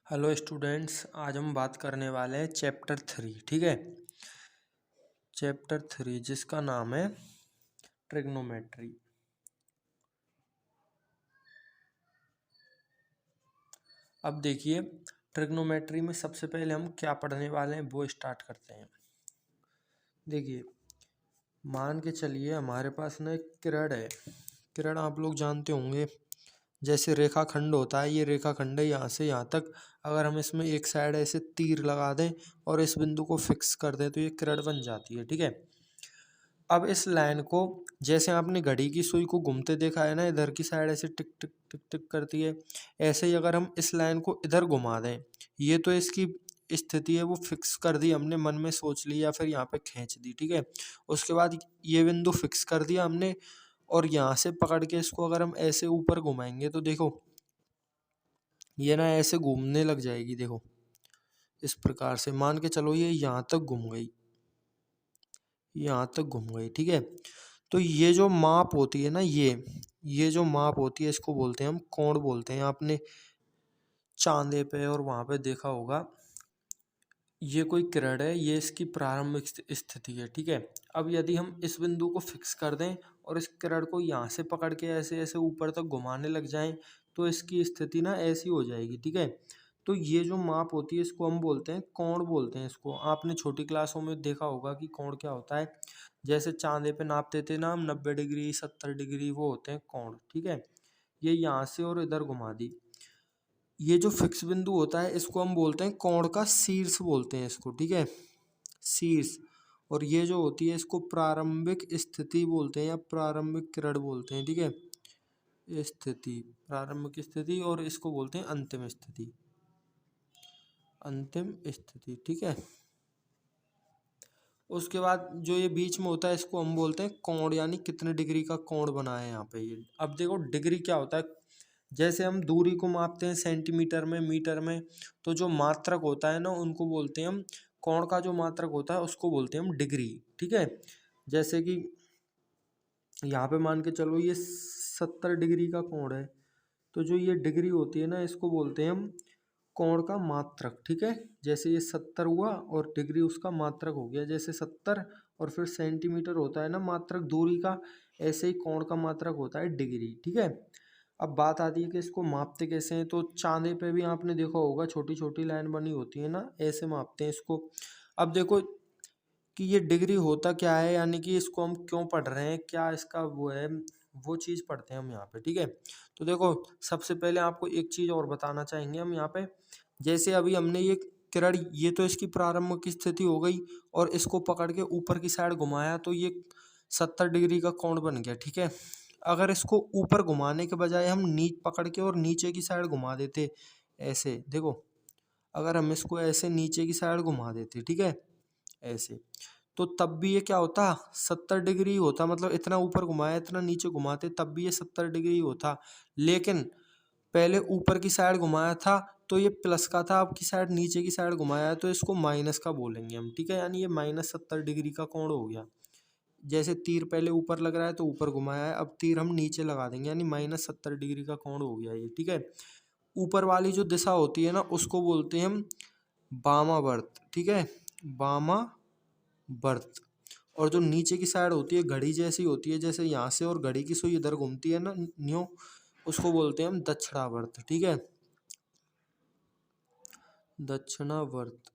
Hello students, आज हम बात करने वाले हैं चैप्टर 3। ठीक है, चैप्टर 3 जिसका नाम है ट्रिग्नोमेट्री। अब देखिए, ट्रिग्नोमेट्री में सबसे पहले हम क्या पढ़ने वाले हैं वो स्टार्ट करते हैं। देखिए, मान के चलिए हमारे पास ना एक किरण है। किरण आप लोग जानते होंगे, जैसे रेखाखंड होता है, ये रेखाखंड है यहाँ से यहाँ तक। अगर हम इसमें एक साइड ऐसे तीर लगा दें और इस बिंदु को फिक्स कर दें तो ये किरण बन जाती है। ठीक है, अब इस लाइन को, जैसे आपने घड़ी की सुई को घूमते देखा है ना, इधर की साइड ऐसे टिक टिक टिक टिक करती है, ऐसे ही अगर हम इस लाइन को इधर घुमा दें, ये तो इसकी स्थिति है वो फिक्स कर दी हमने, मन में सोच ली या फिर यहाँ पे खींच दी। ठीक है, उसके बाद ये बिंदु फिक्स कर दिया हमने, और यहाँ से पकड़ के इसको अगर हम ऐसे ऊपर घुमाएंगे तो देखो ये ना ऐसे घूमने लग जाएगी। देखो इस प्रकार से मान के चलो ये यहाँ तक घूम गई, यहाँ तक घूम गई। ठीक है, तो ये जो माप होती है ना, ये जो माप होती है इसको बोलते हैं हम कोण बोलते हैं। आपने चांदे पे और वहां पे देखा होगा, ये कोई किरण है, ये इसकी प्रारंभिक स्थिति है। ठीक है, अब यदि हम इस बिंदु को फिक्स कर दें और इस किरण को यहाँ से पकड़ के ऐसे ऐसे ऊपर तक घुमाने लग जाएं तो इसकी स्थिति ना ऐसी हो जाएगी। ठीक है, तो ये जो माप होती है इसको हम बोलते हैं कोण बोलते हैं इसको। आपने छोटी क्लासों में देखा होगा कि कोण क्या होता है। जैसे चांदे पे नापते थे ना हम, 90 डिग्री 70 डिग्री, वो होते हैं कोण। ठीक है, ये यहाँ से और इधर घुमा दी। ये जो फिक्स बिंदु होता है इसको हम बोलते हैं कोण का शीर्ष बोलते हैं इसको। ठीक है, शीर्ष। और ये जो होती है इसको प्रारंभिक स्थिति बोलते हैं या प्रारंभिक किरण बोलते हैं। ठीक है, स्थिति, प्रारंभिक स्थिति, और इसको बोलते हैं अंतिम स्थिति, अंतिम स्थिति। ठीक है, उसके बाद जो ये बीच में होता है इसको हम बोलते हैं कोण, यानी कितने डिग्री का कोण बना है यहाँ पे ये। अब देखो डिग्री क्या होता है, जैसे हम दूरी को मापते हैं सेंटीमीटर में, मीटर में, तो जो मात्रक होता है ना उनको बोलते हैं हम, कोण का जो मात्रक होता है उसको बोलते हैं हम डिग्री। ठीक है, जैसे कि यहाँ पे मान के चलो ये 70 डिग्री का कोण है, तो जो ये डिग्री होती है ना इसको बोलते हैं हम कोण का मात्रक। ठीक है, जैसे ये 70 हुआ और डिग्री उसका मात्रक हो गया, जैसे 70 और फिर सेंटीमीटर होता है ना मात्रक दूरी का, ऐसे ही कोण का मात्रक होता है डिग्री। ठीक है, अब बात आती है कि इसको मापते कैसे हैं। तो चांदे पे भी आपने देखा होगा छोटी छोटी लाइन बनी होती है ना, ऐसे मापते हैं इसको। अब देखो कि ये डिग्री होता क्या है, यानी कि इसको हम क्यों पढ़ रहे हैं, क्या इसका वो है, वो चीज़ पढ़ते हैं हम यहाँ पे। ठीक है, तो देखो सबसे पहले आपको एक चीज़ और बताना चाहेंगे हम यहाँ पे। जैसे अभी हमने ये किरण, ये तो इसकी प्रारंभ की स्थिति हो गई, और इसको पकड़ के ऊपर की साइड घुमाया तो ये 70 डिग्री का कोण बन गया। ठीक है, अगर इसको ऊपर घुमाने के बजाय हम पकड़ के और नीचे की साइड घुमा देते, ऐसे देखो, अगर हम इसको ऐसे नीचे की साइड घुमा देते, ठीक है, ऐसे, तो तब भी ये क्या होता, 70 डिग्री होता। मतलब इतना ऊपर घुमाया इतना नीचे घुमाते तब भी ये 70 डिग्री होता। लेकिन पहले ऊपर की साइड घुमाया था तो ये प्लस का था, अब की साइड नीचे की साइड घुमाया है तो इसको माइनस का बोलेंगे हम। ठीक है, यानी ये -70 डिग्री का कोण हो गया। जैसे तीर पहले ऊपर लग रहा है तो ऊपर घुमाया है, अब तीर हम नीचे लगा देंगे, यानी -70 डिग्री का कोण हो गया ये। ठीक है, ऊपर वाली जो दिशा होती है ना उसको बोलते हैं हम वामावर्त। ठीक है, वामावर्त। और जो नीचे की साइड होती है घड़ी जैसी होती है, जैसे यहाँ से और घड़ी की सुई इधर घूमती है ना न्यू, उसको बोलते हैं हम दक्षिणावर्त। ठीक है, दक्षिणावर्त।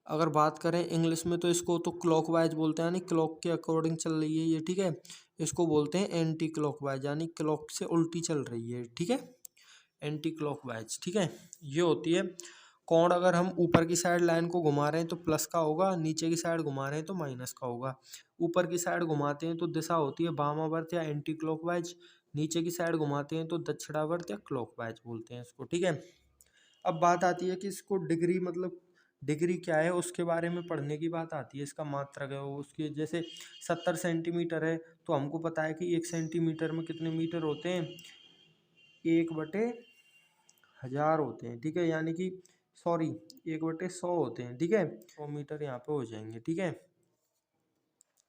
अगर बात करें इंग्लिश में तो इसको तो क्लॉकवाइज बोलते हैं, यानी क्लॉक के अकॉर्डिंग चल रही है ये। ठीक है, इसको बोलते हैं एंटी क्लॉकवाइज, यानी क्लॉक से उल्टी चल रही है। ठीक है, एंटी क्लॉकवाइज। ठीक है, ये होती है कोण। अगर हम ऊपर की साइड लाइन को घुमा रहे हैं तो प्लस का होगा, नीचे की साइड घुमा रहे हैं तो माइनस का होगा। ऊपर की साइड घुमाते हैं तो दिशा होती है वामावर्त या एंटी क्लॉकवाइज, नीचे की साइड घुमाते हैं तो दक्षिणावर्त या क्लॉकवाइज बोलते हैं इसको। ठीक है, अब बात आती है कि इसको डिग्री, मतलब डिग्री क्या है उसके बारे में पढ़ने की बात आती है। इसका मात्रक है वो, उसके जैसे 70 सेंटीमीटर है तो हमको पता है कि 1 सेंटीमीटर में कितने मीटर होते हैं, 1/1000 होते हैं। ठीक है, यानी कि सॉरी 1/100 होते हैं। ठीक है, 100 मीटर यहाँ पे हो जाएंगे। ठीक है,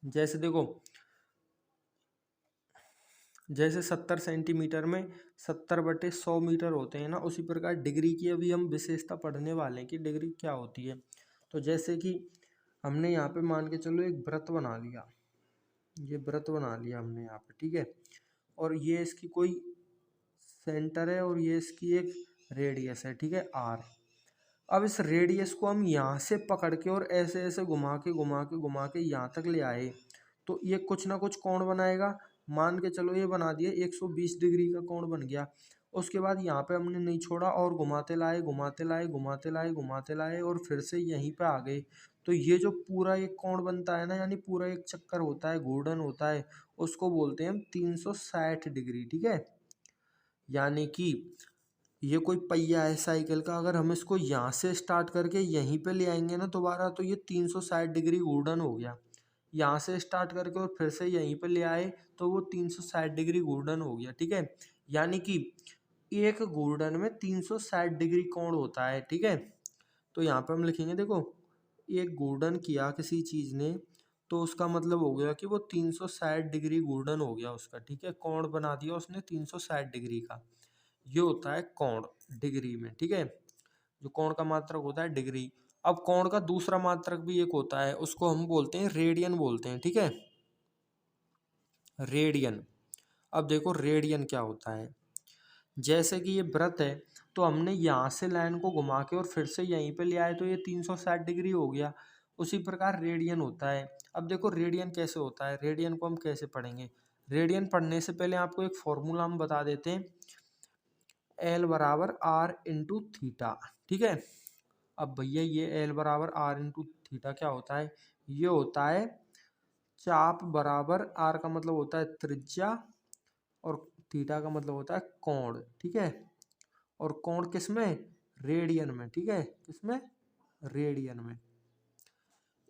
जैसे देखो, जैसे 70 सेंटीमीटर में 70/100 मीटर होते हैं ना, उसी प्रकार डिग्री की अभी हम विशेषता पढ़ने वाले हैं कि डिग्री क्या होती है। तो जैसे कि हमने यहाँ पे मान के चलो एक वृत्त बना लिया, ये वृत्त बना लिया हमने यहाँ पे, ठीक है। और ये इसकी कोई सेंटर है और ये इसकी एक रेडियस है, ठीक है, आर। अब इस रेडियस को हम यहाँ से पकड़ के और ऐसे ऐसे घुमा के घुमा के घुमा के यहाँ तक ले आए, तो ये कुछ ना कुछ कोण बनाएगा। मान के चलो ये बना दिया 120 डिग्री का कोण बन गया। उसके बाद यहाँ पे हमने नहीं छोड़ा और घुमाते लाए घुमाते लाए घुमाते लाए घुमाते लाए और फिर से यहीं पे आ गए। तो ये जो पूरा एक कोण बनता है ना, यानी पूरा एक चक्कर होता है, घूर्णन होता है, उसको बोलते हैं हम 360 डिग्री, ठीक है। यानी कि ये कोई पहिया है साइकिल का, अगर हम इसको यहाँ से स्टार्ट करके यहीं पे ले आएंगे ना दोबारा, तो ये 360 डिग्री घूर्णन हो गया। यहाँ से स्टार्ट करके और फिर से यहीं पे ले आए तो वो 360 डिग्री घूर्णन हो गया, ठीक है। यानी कि एक घूर्णन में 360 डिग्री कोण होता है, ठीक है। तो यहाँ पे हम लिखेंगे, देखो, एक घूर्णन किया किसी चीज ने, तो उसका मतलब हो गया कि वो 360 डिग्री घूर्णन हो गया उसका, ठीक है, कोण बना दिया उसने 360 डिग्री का। ये होता है कोण डिग्री में, ठीक है। जो कोण का मात्रक होता है डिग्री। अब कोण का दूसरा मात्रक भी एक होता है, उसको हम बोलते हैं रेडियन बोलते हैं, ठीक है, रेडियन। अब देखो रेडियन क्या होता है। जैसे कि ये वृत्त है, तो हमने यहाँ से लाइन को घुमा के और फिर से यहीं पे ले आए तो ये 360 डिग्री हो गया। उसी प्रकार रेडियन होता है। अब देखो रेडियन कैसे होता है, रेडियन को हम कैसे पढ़ेंगे। रेडियन पढ़ने से पहले आपको एक फॉर्मूला हम बता देते हैं, एल बराबर आर इंटू थीटा, ठीक है। अब भैया ये एल बराबर आर इंटू थीटा क्या होता है, ये होता है चाप बराबर, आर का मतलब होता है त्रिज्या और थीटा का मतलब होता है कोण, ठीक है। और कोण किस में, रेडियन में, ठीक है, किसमें, रेडियन में।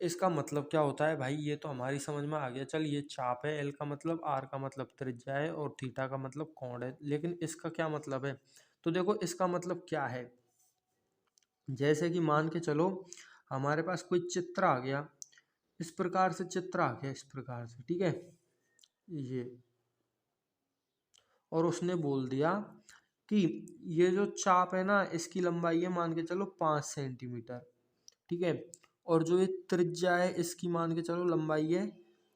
इसका मतलब क्या होता है भाई, ये तो हमारी समझ में आ गया। चल ये चाप है, एल का मतलब, आर का मतलब त्रिज्या है और थीटा का मतलब कोण है, लेकिन इसका क्या मतलब है। तो देखो इसका मतलब क्या है, जैसे कि मान के चलो हमारे पास कोई चित्र आ गया, इस प्रकार से चित्र आ गया, इस प्रकार से, ठीक है, ये। और उसने बोल दिया कि ये जो चाप है ना, इसकी लंबाई है मान के चलो 5 सेंटीमीटर, ठीक है। और जो ये त्रिज्या है इसकी मान के चलो लंबाई है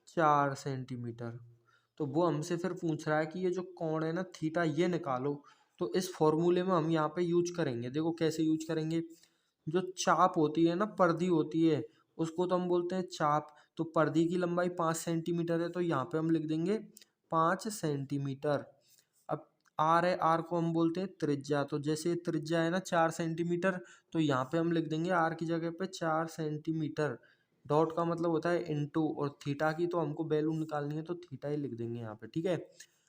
4 सेंटीमीटर। तो वो हमसे फिर पूछ रहा है कि ये जो कोण है ना थीटा, ये निकालो। तो इस फॉर्मूले में हम यहाँ पे यूज करेंगे, देखो कैसे यूज करेंगे। जो चाप होती है ना, पर्दी होती है, उसको तो हम बोलते हैं चाप। तो पर्दी की लंबाई 5 सेंटीमीटर है, तो यहाँ पे हम लिख देंगे 5 सेंटीमीटर। अब आर है, आर को हम बोलते हैं त्रिज्या। तो जैसे त्रिज्या है ना 4 सेंटीमीटर, तो यहाँ पे हम लिख देंगे आर की जगह पे 4 सेंटीमीटर। डॉट का मतलब होता है इनटू, और थीटा की तो हमको वैल्यू निकालनी है तो थीटा ही लिख देंगे यहाँ पे, ठीक है।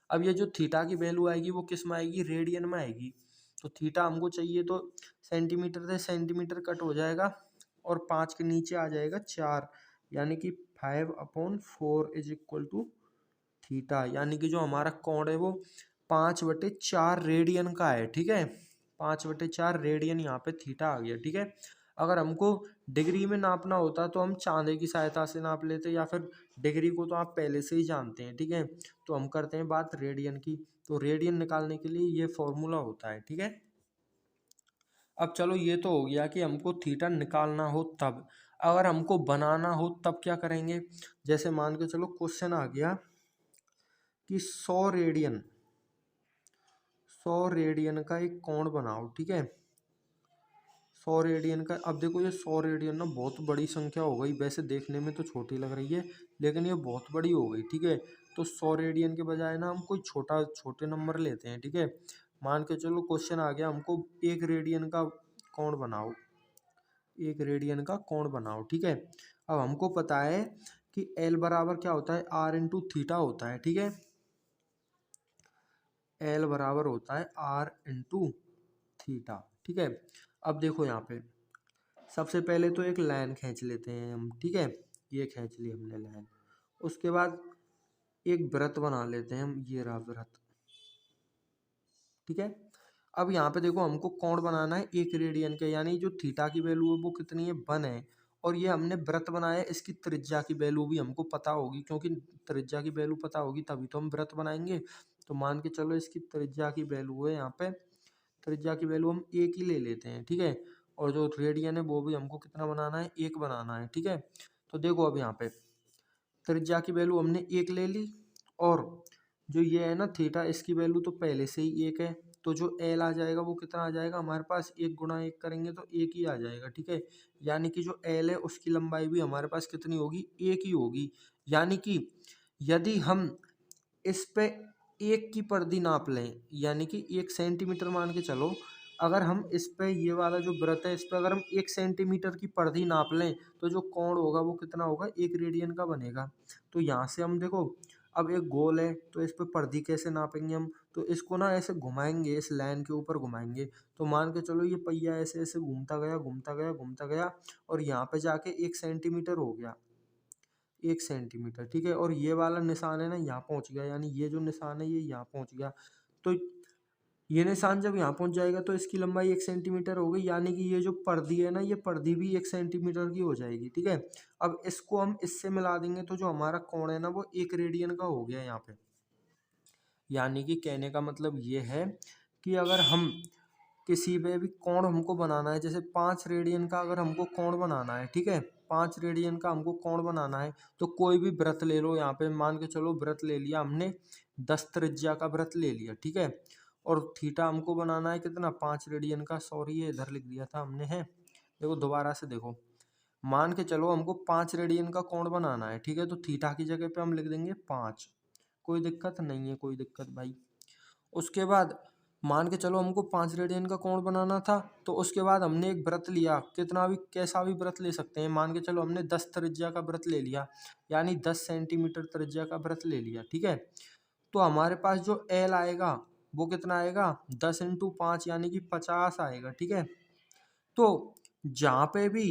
अब ये जो थीटा की वैल्यू आएगी वो किस में आएगी, रेडियन में आएगी। तो थीटा हमको चाहिए, तो सेंटीमीटर से सेंटीमीटर कट हो जाएगा और 5 के नीचे आ जाएगा 4, यानी कि 5/4 इज इक्वल टू थीटा। यानी कि जो हमारा कोण है वो 5/4 रेडियन का है, ठीक है। 5/4 रेडियन यहाँ पे थीटा आ गया, ठीक है। अगर हमको डिग्री में नापना होता तो हम चांदे की सहायता से नाप लेते, या फिर डिग्री को तो आप पहले से ही जानते हैं, ठीक है। तो हम करते हैं बात रेडियन की। तो रेडियन निकालने के लिए ये फॉर्मूला होता है, ठीक है। अब चलो ये तो हो गया कि हमको थीटा निकालना हो तब। अगर हमको बनाना हो तब क्या करेंगे। जैसे मान के चलो क्वेश्चन आ गया कि 100 रेडियन का एक कोण बनाओ, ठीक है। 100 रेडियन का, अब देखो ये 100 रेडियन ना बहुत बड़ी संख्या हो गई, वैसे देखने में तो छोटी लग रही है लेकिन ये बहुत बड़ी हो गई, ठीक है। तो 100 रेडियन के बजाय ना हम कोई छोटे नंबर लेते हैं, ठीक है। मान के चलो क्वेश्चन आ गया हमको 1 रेडियन का कोण बनाओ, 1 रेडियन का कोण बनाओ, ठीक है। अब हमको पता है कि एल बराबर क्या होता है, आर इंटू थीटा होता है, ठीक है। एल बराबर होता है आर इंटू थीटा, ठीक है। अब देखो यहाँ पे सबसे पहले तो एक लाइन खींच लेते हैं हम, ठीक है। ये खींच ली हमने लाइन। उसके बाद एक वृत्त बना लेते हैं हम, ये रहा वृत्त, ठीक है। अब यहाँ पे देखो हमको कोण बनाना है 1 रेडियन के, यानी जो थीटा की वैल्यू है वो कितनी है, 1 है। और ये हमने वृत्त बनाया, इसकी त्रिज्या की वैल्यू भी हमको पता होगी, क्योंकि त्रिज्या की वैल्यू पता होगी तभी तो हम वृत्त बनाएंगे। तो मान के चलो इसकी त्रिज्या की वैल्यू है यहाँ पे, त्रिज्या की वैल्यू हम 1 ही ले लेते हैं, ठीक है। और जो रेडियन है वो भी हमको कितना बनाना है, 1 बनाना है, ठीक है। तो देखो अब यहाँ पे त्रिज्या की वैल्यू हमने 1 ले ली, और जो ये है ना थीटा, इसकी वैल्यू तो पहले से ही 1 है, तो जो एल आ जाएगा वो कितना आ जाएगा हमारे पास, 1 गुणा 1 करेंगे तो 1 ही आ जाएगा, ठीक है। यानी कि जो एल है उसकी लंबाई भी हमारे पास कितनी होगी, 1 ही होगी। यानी कि यदि हम इस पे 1 की परिधि नाप लें, यानी कि 1 सेंटीमीटर मान के चलो, अगर हम इस पे ये वाला जो वृत्त है इस पे अगर हम 1 सेंटीमीटर की परिधि नाप लें तो जो कोण होगा वो कितना होगा, 1 रेडियन का बनेगा। तो यहाँ से हम देखो, अब एक गोल है तो इस पे परिधि कैसे नापेंगे हम, तो इसको ना ऐसे घुमाएंगे, इस लाइन के ऊपर घुमाएंगे, तो मान के चलो ये पहिया ऐसे ऐसे घूमता गया घूमता गया घूमता गया, और यहाँ पे जाके 1 सेंटीमीटर हो गया, 1 सेंटीमीटर, ठीक है। और ये वाला निशान है ना यहाँ पहुँच गया, यानी ये जो निशान है ये यहाँ पहुँच गया। तो ये निशान जब यहाँ पहुँच जाएगा तो इसकी लंबाई 1 सेंटीमीटर हो गई, यानी कि ये जो परिधि है ना ये परिधि भी 1 सेंटीमीटर की हो जाएगी, ठीक है। अब इसको हम इससे मिला देंगे तो जो हमारा कोण है ना वो 1 रेडियन का हो गया यहाँ पे। यानी कि कहने का मतलब ये है कि अगर हम किसी पे भी कोण हमको बनाना है, जैसे 5 रेडियन का अगर हमको कोण बनाना है, ठीक है, 5 रेडियन का हमको कोण बनाना है, तो कोई भी वृत्त ले लो, यहाँ पे मान के चलो वृत्त ले लिया हमने 10 त्रिज्या का वृत्त ले लिया, ठीक है। और थीटा हमको बनाना है कितना, 5 रेडियन का, सॉरी ये इधर लिख दिया था हमने, है देखो दोबारा से देखो, मान के चलो हमको 5 रेडियन का कोण बनाना है, ठीक है। तो थीटा की जगह पे हम लिख देंगे 5, कोई दिक्कत नहीं है, कोई दिक्कत भाई। उसके बाद मान के चलो हमको 5 रेडियन का कोण बनाना था, तो उसके बाद हमने एक वृत्त लिया, कितना भी कैसा भी वृत्त ले सकते हैं, मान के चलो हमने 10 त्रिज्या का वृत्त ले लिया, यानी 10 सेंटीमीटर त्रिज्या का वृत्त ले लिया, ठीक है। तो हमारे पास जो एल आएगा वो कितना आएगा, 10 इंटू 5 यानी कि 50 आएगा, ठीक है। तो जहाँ पे भी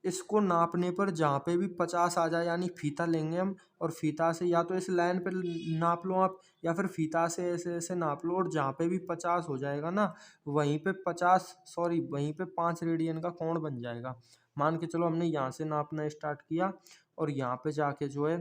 इसको नापने पर जहाँ पे भी 50 आ जाए, यानी फीता लेंगे हम, और फीता से या तो इस लाइन पे नाप लो आप, या फिर फीता से ऐसे ऐसे नाप लो, और जहाँ पे भी 50 हो जाएगा ना वहीं पे 50, सॉरी वहीं पे 5 रेडियन का कोण बन जाएगा। मान के चलो हमने यहाँ से नापना स्टार्ट किया, और यहाँ पे जाके जो है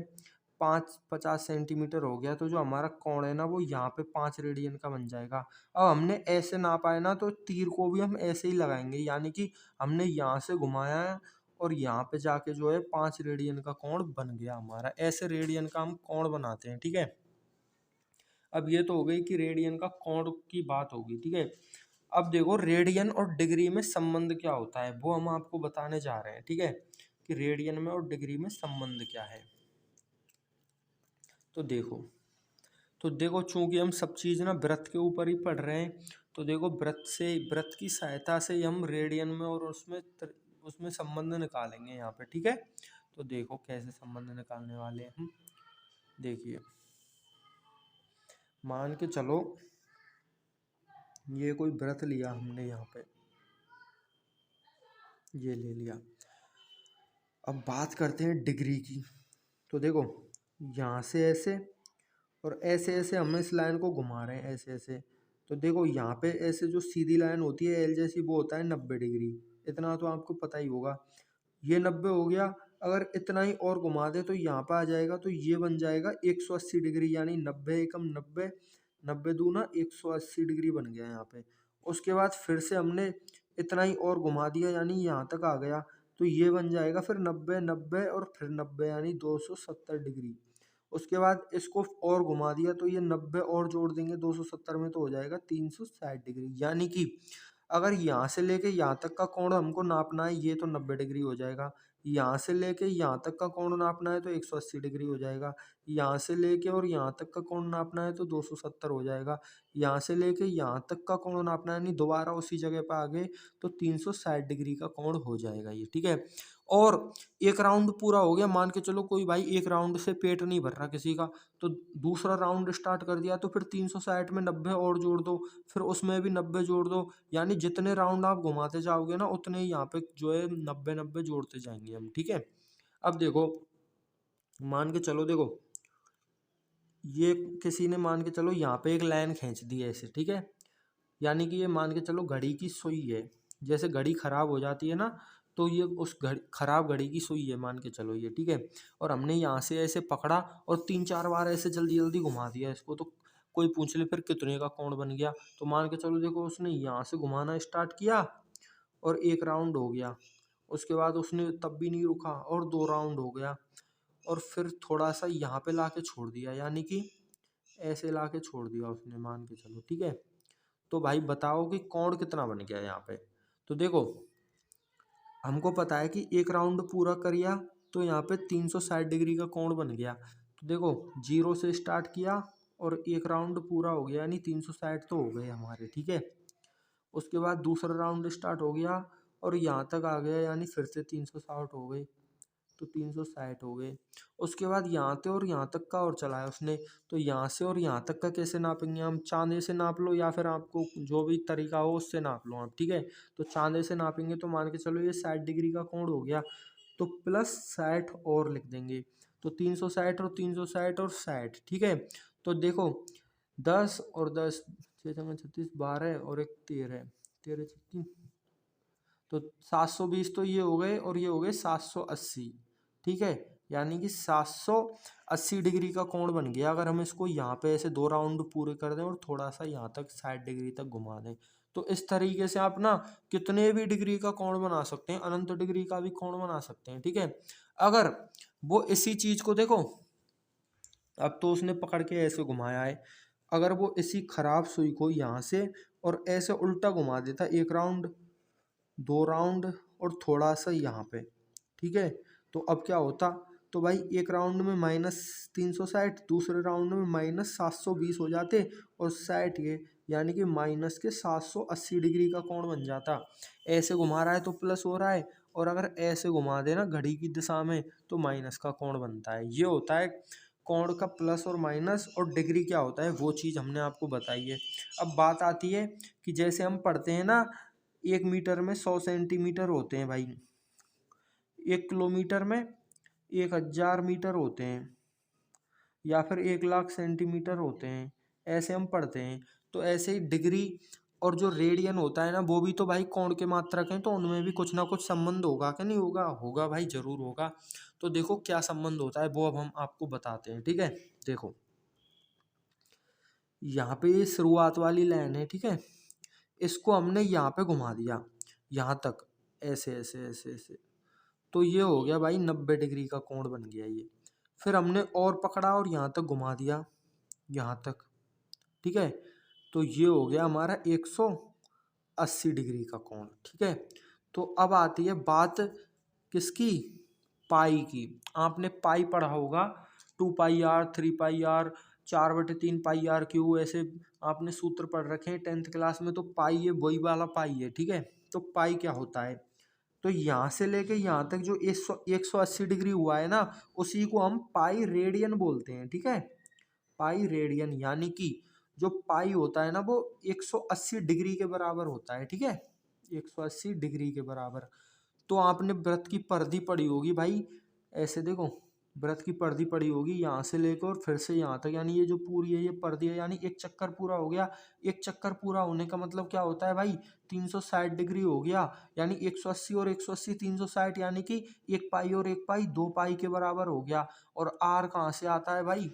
50 सेंटीमीटर हो गया, तो जो हमारा कोण है ना वो यहाँ पे 5 रेडियन का बन जाएगा। अब हमने ऐसे नापा है ना, तो तीर को भी हम ऐसे ही लगाएंगे, यानी कि हमने यहाँ से घुमाया है और यहाँ पे जाके जो है 5 रेडियन का कोण बन गया हमारा। ऐसे रेडियन का हम कोण बनाते हैं, ठीक है। अब ये तो हो गई कि रेडियन का कोण की बात होगी, ठीक है। अब देखो रेडियन और डिग्री में संबंध क्या होता है वो हम आपको बताने जा रहे हैं, ठीक है, कि रेडियन में और डिग्री में संबंध क्या है। तो देखो चूंकि हम सब चीज़ ना वृत्त के ऊपर ही पढ़ रहे हैं, तो देखो वृत्त की सहायता से ही हम रेडियन में और उसमें संबंध निकालेंगे यहाँ पे, ठीक है। तो देखो कैसे संबंध निकालने वाले हैं हम, देखिए मान के चलो ये कोई वृत्त लिया हमने, यहाँ पे ये ले लिया। अब बात करते हैं डिग्री की। तो देखो यहाँ से ऐसे और ऐसे ऐसे हम इस लाइन को घुमा रहे हैं, ऐसे ऐसे। तो देखो यहाँ पे ऐसे जो सीधी लाइन होती है एल जैसी, वो होता है 90 डिग्री, इतना तो आपको पता ही होगा। ये 90 हो गया, अगर इतना ही और घुमा दे तो यहाँ पे आ जाएगा, तो ये बन जाएगा 180 डिग्री, यानी 90 एकम 90, 90 दूना 180 डिग्री बन गया यहाँ पे। उसके बाद फिर से हमने इतना ही और घुमा दिया, यानी यहाँ तक आ गया, तो ये बन जाएगा फिर 90 90 और फिर 90, यानी 270 डिग्री। उसके बाद इसको और घुमा दिया, तो ये 90 और जोड़ देंगे 270 में, तो हो जाएगा 360 डिग्री। यानी कि अगर यहाँ से लेके यहाँ तक का कोण हमको नापना है, ये तो 90 डिग्री हो जाएगा। यहाँ से लेके यहाँ तक का कोण नापना है तो 180 डिग्री हो जाएगा। यहाँ से लेके और यहाँ तक का कोण नापना है तो 270 हो जाएगा। यहाँ से लेके यहाँ तक का कोण नापना है, यानी दोबारा उसी जगह पर आ गए तो 360 डिग्री का कोण हो जाएगा ये, ठीक है। और एक राउंड पूरा हो गया, मान के चलो कोई भाई एक राउंड से पेट नहीं भर रहा किसी का, तो दूसरा राउंड स्टार्ट कर दिया, तो फिर 360 में 90 और जोड़ दो, फिर उसमें भी 90 जोड़ दो, यानी जितने राउंड आप घुमाते जाओगे ना उतने ही यहाँ पे जो है 90 90 जोड़ते जाएंगे हम, ठीक है। अब देखो मान के चलो, देखो ये किसी ने मान के चलो यहाँ पे एक लाइन खींच दी है ऐसे, ठीक है। यानी कि ये मान के चलो घड़ी की सुई है, जैसे घड़ी खराब हो जाती है ना, तो ये उस खराब घड़ी की सुई है मान के चलो ये, ठीक है। और हमने यहाँ से ऐसे पकड़ा और 3 4 बार ऐसे जल्दी जल्दी घुमा दिया इसको, तो कोई पूछ ले फिर कितने का कोण बन गया, तो मान के चलो देखो उसने यहाँ से घुमाना स्टार्ट किया और एक राउंड हो गया, उसके बाद उसने तब भी नहीं रुका और दो राउंड हो गया, और फिर थोड़ा सा यहाँ पे ला के छोड़ दिया, यानी कि ऐसे ला के छोड़ दिया उसने, मान के चलो ठीक है। तो भाई बताओ कि कोण कितना बन गया यहाँ पे। तो देखो हमको पता है कि एक राउंड पूरा करिया तो यहाँ पे 360 डिग्री का कोण बन गया। तो देखो जीरो से स्टार्ट किया और एक राउंड पूरा हो गया, यानी 360 तो हो गए हमारे, ठीक है। उसके बाद दूसरा राउंड स्टार्ट हो गया और यहाँ तक आ गया, यानी फिर से 360 हो गए, तो 360 हो गए। उसके बाद यहाँ से और यहाँ तक का और चलाया उसने, तो यहाँ से और यहाँ तक का कैसे नापेंगे हम, चांदे से नाप लो या फिर आपको जो भी तरीका हो उससे नाप लो आप, ठीक है। तो चांदे से नापेंगे तो मान के चलो ये 60 डिग्री का कोण हो गया, तो प्लस 60 और लिख देंगे, तो 360 और 360 और 60, ठीक है। तो देखो 10 और 10, 6 12 और एक 13, 13 तो 720 तो ये हो गए और ये हो गए 780, ठीक है। यानी कि 780 डिग्री का कोण बन गया अगर हम इसको यहाँ पे ऐसे दो राउंड पूरे कर दें और थोड़ा सा यहाँ तक 60 डिग्री तक घुमा दें। तो इस तरीके से आप ना कितने भी डिग्री का कोण बना सकते हैं, अनंत डिग्री का भी कोण बना सकते हैं, ठीक है। अगर वो इसी चीज को देखो, अब तो उसने पकड़ के ऐसे घुमाया है, अगर वो इसी खराब सुई को यहाँ से और ऐसे उल्टा घुमा देता एक राउंड, दो राउंड और थोड़ा सा यहाँ पे, ठीक है। तो अब क्या होता, तो भाई एक राउंड में -360, दूसरे राउंड में -720 हो जाते और 60 ये, यानी कि माइनस के 780 डिग्री का कोण बन जाता। ऐसे घुमा रहा है तो प्लस हो रहा है, और अगर ऐसे घुमा देना घड़ी की दिशा में तो माइनस का कोण बनता है। ये होता है कोण का प्लस और माइनस, और डिग्री क्या होता है वो चीज़ हमने आपको बताई है। अब बात आती है कि जैसे हम पढ़ते हैं ना, 1 मीटर में 100 सेंटीमीटर होते हैं भाई, 1 किलोमीटर में 1000 मीटर होते हैं, या फिर 1 लाख सेंटीमीटर होते हैं, ऐसे हम पढ़ते हैं। तो ऐसे ही डिग्री और जो रेडियन होता है ना, वो भी तो भाई कोण के मात्रक हैं, तो उनमें भी कुछ ना कुछ संबंध होगा कि नहीं होगा, होगा भाई जरूर होगा। तो देखो क्या संबंध होता है वो अब हम आपको बताते हैं, ठीक है। देखो यहाँ पे ये शुरुआत वाली लाइन है, ठीक है, इसको हमने यहाँ पे घुमा दिया यहाँ तक, ऐसे ऐसे ऐसे ऐसे, तो ये हो गया भाई 90 डिग्री का कोण बन गया ये। फिर हमने और पकड़ा और यहाँ तक घुमा दिया, यहाँ तक, ठीक है, तो ये हो गया हमारा 180 डिग्री का कोण, ठीक है। तो अब आती है बात किसकी, पाई की। आपने पाई पढ़ा होगा, 2 पाई r, 3 पाई r, 4/3 पाई r क्यू, ऐसे आपने सूत्र पढ़ रखे हैं 10th क्लास में। तो पाई ये वही वाला पाई है, ठीक है। तो पाई क्या होता है, तो यहाँ से लेके यहाँ तक जो 180 डिग्री हुआ है ना, उसी को हम पाई रेडियन बोलते हैं, ठीक है। पाई रेडियन, यानी कि जो पाई होता है ना वो 180 डिग्री के बराबर होता है, ठीक है, 180 डिग्री के बराबर। तो आपने व्रत की परिधि पढ़ी होगी भाई, ऐसे देखो व्रत की परिधि पड़ी होगी, यहाँ से लेकर और फिर से यहाँ तक, यानी ये जो पूरी है ये परिधि है, यानी एक चक्कर पूरा हो गया। एक चक्कर पूरा होने का मतलब क्या होता है भाई, 360 डिग्री हो गया, यानी 180 और 180 360, यानी कि 1 पाई और 1 पाई 2 पाई के बराबर हो गया। और आर कहाँ से आता है भाई,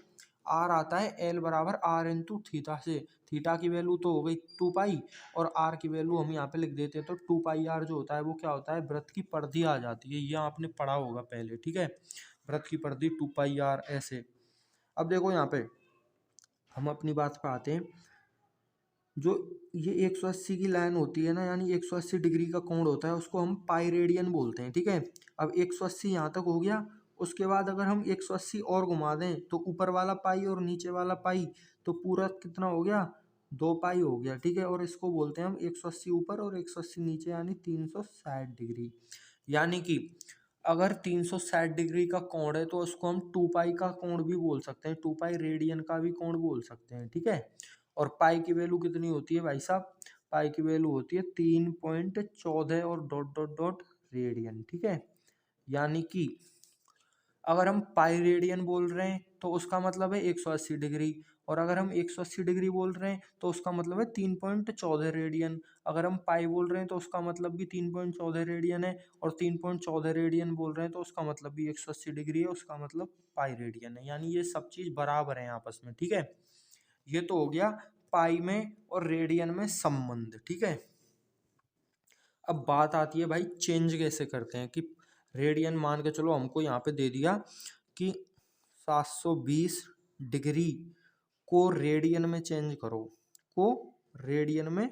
आर आता है एल बराबर आर इंटू थीटा से। थीटा की वैल्यू तो हो गई 2 पाई, और आर की वैल्यू हम यहाँ पे लिख देते हैं, तो 2 पाई आर जो होता है वो क्या होता है, व्रत की परिधि आ जाती है। ये आपने पढ़ा होगा पहले, ठीक है, व्रत की परिधि 2 पाई आर ऐसे। अब देखो यहाँ पे हम अपनी बात पे आते हैं, जो ये 180 की लाइन होती है ना, यानी 180 डिग्री का कोण होता है, उसको हम पाई रेडियन बोलते हैं, ठीक है। अब 180 यहाँ तक हो गया, उसके बाद अगर हम 180 और घुमा दें तो ऊपर वाला पाई और नीचे वाला पाई, तो पूरा कितना हो गया, 2 पाई हो गया, ठीक है। और इसको बोलते हैं हम 180 ऊपर और 180 नीचे, यानी 360 डिग्री। यानी कि अगर 360 डिग्री का कोण है तो उसको हम 2 पाई का कोण भी बोल सकते हैं, 2 पाई रेडियन का भी कोण बोल सकते हैं, ठीक है। और पाई की वैल्यू कितनी होती है भाई साहब, पाई की वैल्यू होती है 3.14 और डॉट डॉट डॉट रेडियन, ठीक है। यानी कि अगर हम पाई रेडियन बोल रहे हैं तो उसका मतलब है 180 डिग्री, और अगर हम 180 डिग्री बोल रहे हैं तो उसका मतलब है 3.14 रेडियन। अगर हम पाई बोल रहे हैं तो उसका मतलब भी 3.14 रेडियन है, और 3.14 रेडियन बोल रहे हैं तो उसका मतलब भी 180 डिग्री है, उसका मतलब पाई रेडियन है। यानी ये सब चीज़ बराबर है आपस में, ठीक है। ये तो हो गया पाई में और रेडियन में संबंध, ठीक है। अब बात आती है भाई चेंज कैसे करते हैं, कि रेडियन मान के चलो हमको यहाँ पे दे दिया कि 720 डिग्री को रेडियन में चेंज करो, को रेडियन में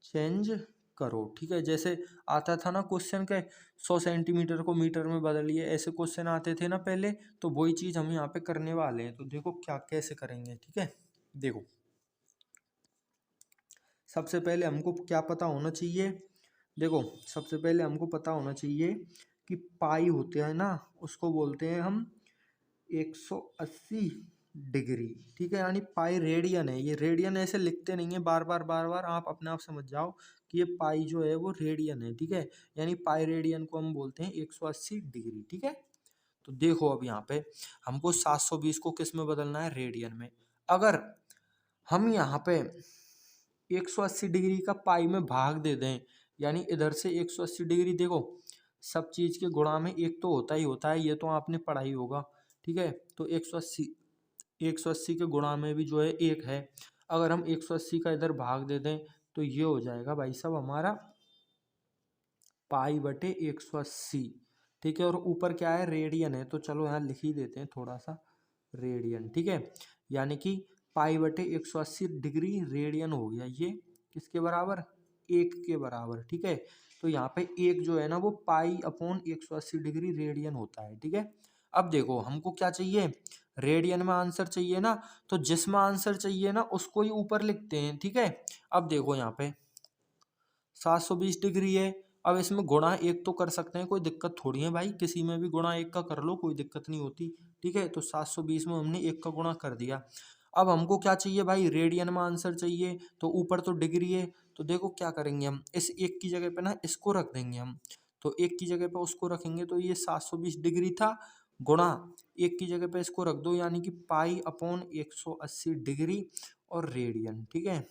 चेंज करो, ठीक है। जैसे आता था ना क्वेश्चन के 100 सेंटीमीटर को मीटर में बदलिए, ऐसे क्वेश्चन आते थे ना पहले, तो वही चीज हम यहाँ पे करने वाले हैं। तो देखो क्या कैसे करेंगे, ठीक है। देखो सबसे पहले हमको क्या पता होना चाहिए, देखो सबसे पहले हमको पता होना चाहिए कि पाई होते हैं ना, उसको बोलते हैं हम 180 डिग्री, ठीक है। यानी पाई रेडियन है, ये रेडियन ऐसे लिखते नहीं है बार बार, आप अपने आप समझ जाओ कि ये पाई जो है वो रेडियन है, ठीक है। यानी पाई रेडियन को हम बोलते हैं 180 डिग्री, ठीक है। तो देखो अब यहाँ पे हमको 720 को किस में बदलना है, रेडियन में। अगर हम यहाँ पे 180 डिग्री का पाई में भाग दे दें, यानी इधर से 180 डिग्री, देखो सब चीज के गुणा में एक तो होता ही होता है, ये तो आपने पढ़ा ही होगा, ठीक है। तो 180 के गुणा में भी जो है एक है, अगर हम 180 का इधर भाग दे दें तो ये हो जाएगा भाई साहब हमारा पाई बटे 180, ठीक है। और ऊपर क्या है, रेडियन है, तो चलो यहाँ लिख ही देते हैं थोड़ा सा रेडियन, ठीक है। यानी कि पाई बटे 180 डिग्री रेडियन हो गया, ये किसके बराबर, एक के बराबर, ठीक है। तो यहाँ पे एक जो है ना वो पाई अपॉन 180 डिग्री रेडियन होता है, ठीक है। अब देखो हमको क्या चाहिए, रेडियन में आंसर चाहिए ना, तो जिसमें आंसर चाहिए ना उसको ही ऊपर लिखते हैं, ठीक है। अब देखो यहाँ पे 720 डिग्री है, अब इसमें गुणा एक तो कर सकते हैं, कोई दिक्कत थोड़ी है भाई, किसी में भी गुणा एक का कर लो, कोई दिक्कत नहीं होती, ठीक है। तो 720 में हमने एक का गुणा कर दिया। अब हमको क्या चाहिए भाई, रेडियन में आंसर चाहिए, तो ऊपर तो डिग्री है, तो देखो क्या करेंगे हम, इस एक की जगह पे ना इसको रख देंगे हम, तो एक की जगह पे उसको रखेंगे तो ये 720 डिग्री था, गुणा एक की जगह पे इसको रख दो, यानी कि पाई अपॉन 180 डिग्री और रेडियन, ठीक है।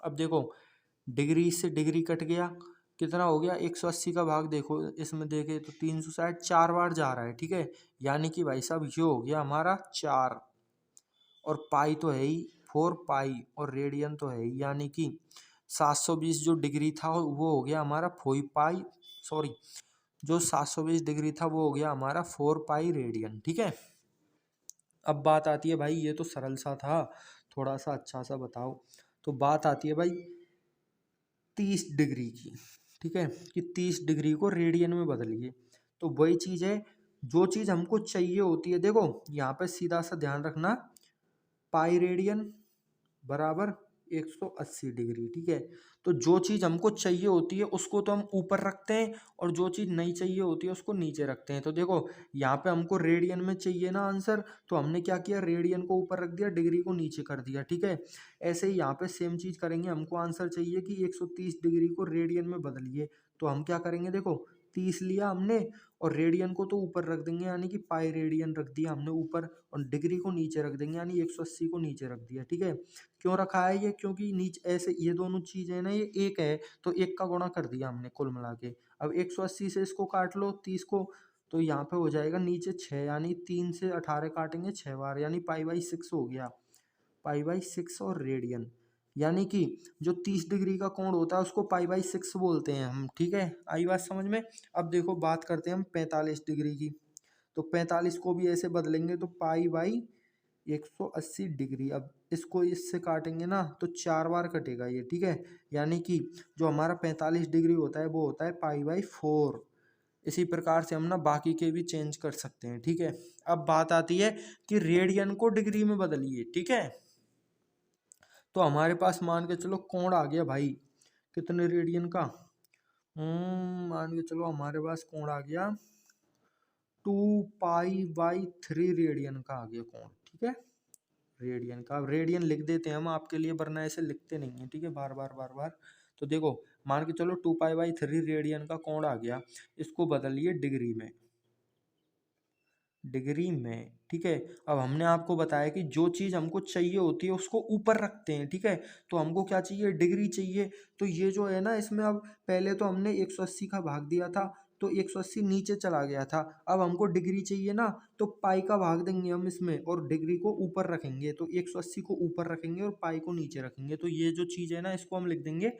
अब देखो डिग्री से डिग्री कट गया, कितना हो गया, 180 का भाग देखो इसमें देखे तो 360, 4 बार जा रहा है, ठीक है। यानी कि भाई साहब ये हो गया हमारा 4, और पाई तो है ही 4 पाई, और रेडियन तो है ही, यानी कि 720 जो डिग्री था वो हो गया हमारा 4 पाई, सॉरी जो 720 डिग्री था वो हो गया हमारा 4 पाई रेडियन, ठीक है। अब बात आती है भाई, ये तो सरल सा था, थोड़ा सा अच्छा सा बताओ। तो बात आती है भाई 30 डिग्री की, ठीक है, कि 30 डिग्री को रेडियन में बदलिए। तो वही चीज़ है, जो चीज़ हमको चाहिए होती है, देखो यहाँ पे सीधा सा ध्यान रखना, पाई रेडियन बराबर 180 डिग्री, ठीक है। तो जो चीज़ हमको चाहिए होती है उसको तो हम ऊपर रखते हैं, और जो चीज़ नहीं चाहिए होती है उसको नीचे रखते हैं। तो देखो यहाँ पे हमको रेडियन में चाहिए ना आंसर, तो हमने क्या किया, रेडियन को ऊपर रख दिया, डिग्री को नीचे कर दिया, ठीक है। ऐसे ही यहाँ पे सेम चीज़ करेंगे, हमको आंसर चाहिए कि 130 डिग्री को रेडियन में बदलिए, तो हम क्या करेंगे, देखो 30 लिया हमने और रेडियन को तो ऊपर रख देंगे, यानी कि पाई रेडियन रख दिया हमने ऊपर, और डिग्री को नीचे रख देंगे, यानी 180 को नीचे रख दिया, ठीक है। क्यों रखा है ये, क्योंकि नीचे ऐसे ये दोनों चीज़ है ना, ये एक है, तो एक का गुणा कर दिया हमने कुल मिला के। अब 180 से इसको काट लो 30 को, तो यहाँ पे हो जाएगा नीचे 6, यानी 3 से 18 काटेंगे 6 बार, यानी पाई बाई 6 हो गया, पाई बाई 6 और रेडियन, यानी कि जो 30 डिग्री का कोण होता है उसको पाई बाई 6 बोलते हैं हम, ठीक है। आई बात समझ में। अब देखो बात करते हैं हम 45 डिग्री की, तो 45 को भी ऐसे बदलेंगे, तो पाई बाई 180 डिग्री, अब इसको इससे काटेंगे ना तो 4 बार कटेगा ये, ठीक है। यानी कि जो हमारा 45 डिग्री होता है वो होता है पाई बाई 4। इसी प्रकार से हम ना बाकी के भी चेंज कर सकते हैं, ठीक है। अब बात आती है कि रेडियन को डिग्री में बदलिए, ठीक है। तो हमारे पास मान के चलो कोण आ गया भाई, कितने रेडियन का, मान के चलो हमारे पास कोण आ गया 2 पाई बाई 3 रेडियन का आ गया कोण, ठीक है। रेडियन का, अब रेडियन लिख देते हैं हम आपके लिए, वरना ऐसे लिखते नहीं है, ठीक है, बार बार। तो देखो मान के चलो 2 पाई बाई 3 रेडियन का कोण आ गया, इसको बदलिए डिग्री में, डिग्री में, ठीक है। अब हमने आपको बताया कि जो चीज़ हमको चाहिए होती है उसको ऊपर रखते हैं, ठीक है। तो हमको क्या चाहिए, डिग्री चाहिए, तो ये जो है ना इसमें, अब पहले तो हमने 180 का भाग दिया था, तो 180 नीचे चला गया था। अब हमको डिग्री चाहिए ना, तो पाई का भाग देंगे हम इसमें और डिग्री को ऊपर रखेंगे, तो 180 को ऊपर रखेंगे और पाई को नीचे रखेंगे। तो ये जो चीज़ है ना, इसको हम लिख देंगे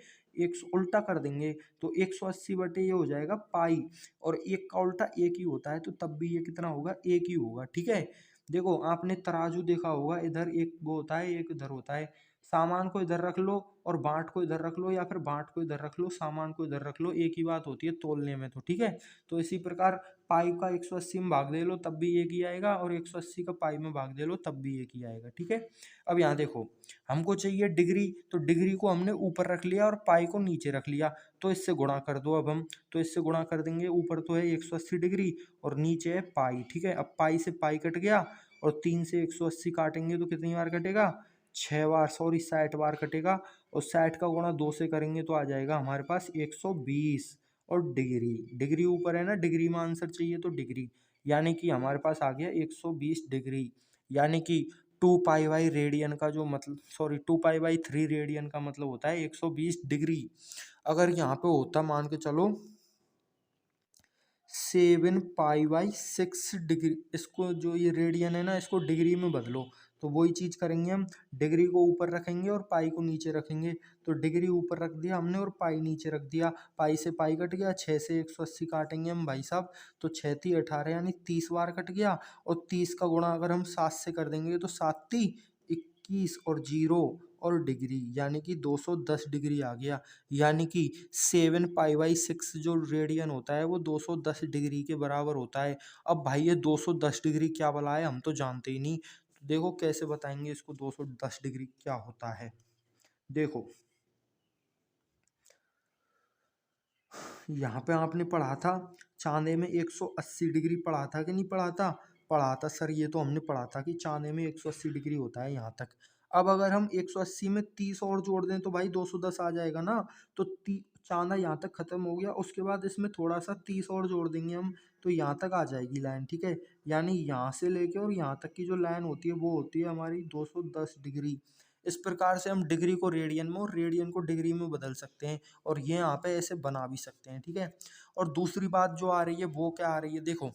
उल्टा कर देंगे, तो 180 बटे ये हो जाएगा पाई, और एक का उल्टा एक ही होता है, तो तब भी ये कितना होगा, एक ही होगा। ठीक है, देखो आपने तराजू देखा होगा, इधर एक वो होता है, एक इधर होता है। सामान को इधर रख लो और बाट को इधर रख लो, या फिर बाट को इधर रख लो, सामान को इधर रख लो, एक ही बात होती है तोलने में। तो ठीक है, तो इसी प्रकार पाई का 180 में भाग दे लो तब भी एक ही आएगा, और 180 का पाई में भाग दे लो तब भी एक ही आएगा। ठीक है, अब यहाँ देखो, हमको चाहिए डिग्री, तो डिग्री को हमने ऊपर रख लिया और पाई को नीचे रख लिया, तो इससे गुणा कर दो अब हम। तो इससे गुणा कर देंगे, ऊपर तो है 180 डिग्री और नीचे है पाई। ठीक है, अब पाई से पाई कट गया और 3 से 180 काटेंगे तो कितनी बार कटेगा, 6 बार, सॉरी 60 बार कटेगा, और 60 का गुणा 2 से करेंगे तो आ जाएगा हमारे पास 120। और डिग्री, डिग्री ऊपर है ना, डिग्री में आंसर चाहिए तो डिग्री, यानी कि हमारे पास आ गया 120 डिग्री, यानी कि 2 पाई बाई रेडियन का जो मतलब, सॉरी 2 पाई बाई 3 रेडियन का मतलब होता है 120 डिग्री। अगर यहाँ पे होता मान के चलो 7 पाई बाई 6 डिग्री, इसको जो ये रेडियन है ना, इसको डिग्री में बदलो, तो वही चीज़ करेंगे हम, डिग्री को ऊपर रखेंगे और पाई को नीचे रखेंगे। तो डिग्री ऊपर रख दिया हमने और पाई नीचे रख दिया, पाई से पाई कट गया, 6 से 180 काटेंगे हम भाई साहब, तो 6 ती 18 यानी 30 बार कट गया, और 30 का गुणा अगर हम 7 से कर देंगे तो 7 ती 21 और जीरो और डिग्री, यानी कि 210 डिग्री आ गया। यानी कि 7 पाई बाई 6 जो रेडियन होता है वो 210 डिग्री के बराबर होता है। अब भाई ये 210 डिग्री क्या भला है, हम तो जानते ही नहीं, तो देखो कैसे बताएंगे इसको 210 डिग्री क्या होता है। देखो यहाँ पे आपने पढ़ा था चांदे में 180 डिग्री, पढ़ा था कि नहीं पढ़ा था, पढ़ा था सर, ये तो हमने पढ़ा था कि चांदे में 180 डिग्री होता है यहाँ तक। अब अगर हम 180 में 30 और जोड़ दें तो भाई 210 आ जाएगा ना, तो चांदा यहाँ तक खत्म हो गया, उसके बाद इसमें थोड़ा सा 30 और जोड़ देंगे हम, तो यहाँ तक आ जाएगी लाइन। ठीक है, यानी यहाँ से लेके और यहाँ तक की जो लाइन होती है वो होती है हमारी 210 डिग्री। इस प्रकार से हम डिग्री को रेडियन में और रेडियन को डिग्री में बदल सकते हैं, और ये यहाँ पे ऐसे बना भी सकते हैं। ठीक है, और दूसरी बात जो आ रही है वो क्या आ रही है, देखो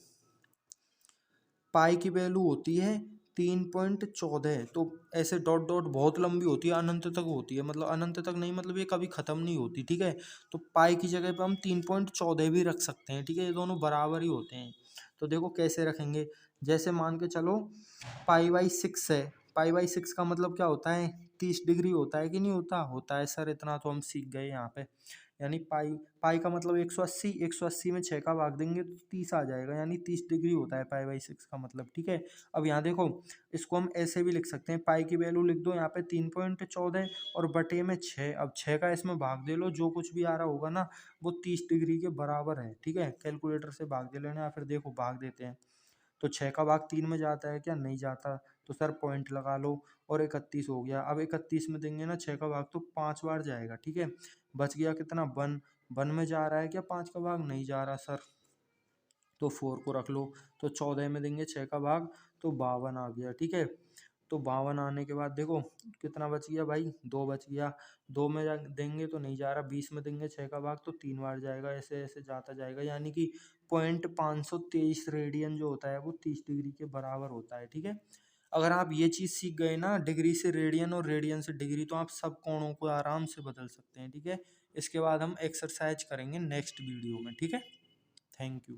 पाई की वैल्यू होती है 3.14, तो ऐसे डॉट डॉट बहुत लंबी होती है, अनंत तक होती है, मतलब अनंत तक नहीं, मतलब ये कभी ख़त्म नहीं होती। ठीक है, तो पाई की जगह पे हम 3.14 भी रख सकते हैं। ठीक है, ये दोनों बराबर ही होते हैं। तो देखो कैसे रखेंगे, जैसे मान के चलो पाई बाई 6 है, पाई बाई 6 का मतलब क्या होता है, 30 डिग्री होता है कि नहीं होता, होता है सर, इतना तो हम सीख गए यहाँ पे। यानी पाई, पाई का मतलब 180, 180 में 6 का भाग देंगे तो 30 आ जाएगा, यानी 30 डिग्री होता है पाई बाई 6 का मतलब। ठीक है, अब यहाँ देखो, इसको हम ऐसे भी लिख सकते हैं, पाई की वैल्यू लिख दो यहाँ पे 3.14 और बटे में 6, अब 6 का इसमें भाग दे लो, जो कुछ भी आ रहा होगा ना वो 30 डिग्री के बराबर है। ठीक है, कैलकुलेटर से भाग दे लेना, या फिर देखो भाग देते हैं, तो 6 का भाग 3 में जाता है क्या, नहीं जाता, तो सर पॉइंट लगा लो, और 31 हो गया। अब 31 में देंगे ना 6 का भाग तो 5 बार जाएगा। ठीक है, बच गया कितना, 1, 1 में जा रहा है क्या 5 का भाग, नहीं जा रहा सर, तो 4 को रख लो, तो 14 में देंगे 6 का भाग तो 52 आ गया। ठीक है, तो 52 आने के बाद देखो कितना बच गया भाई, 2 बच गया, 2 में देंगे तो नहीं जा रहा, 20 में देंगे 6 का भाग तो 3 बार जाएगा, ऐसे ऐसे जाता जाएगा, यानी कि 523 रेडियन जो होता है वो 30 डिग्री के बराबर होता है। ठीक है, अगर आप ये चीज़ सीख गए ना, डिग्री से रेडियन और रेडियन से डिग्री, तो आप सब कोणों को आराम से बदल सकते हैं। ठीक है, इसके बाद हम एक्सरसाइज करेंगे नेक्स्ट वीडियो में। ठीक है, थैंक यू।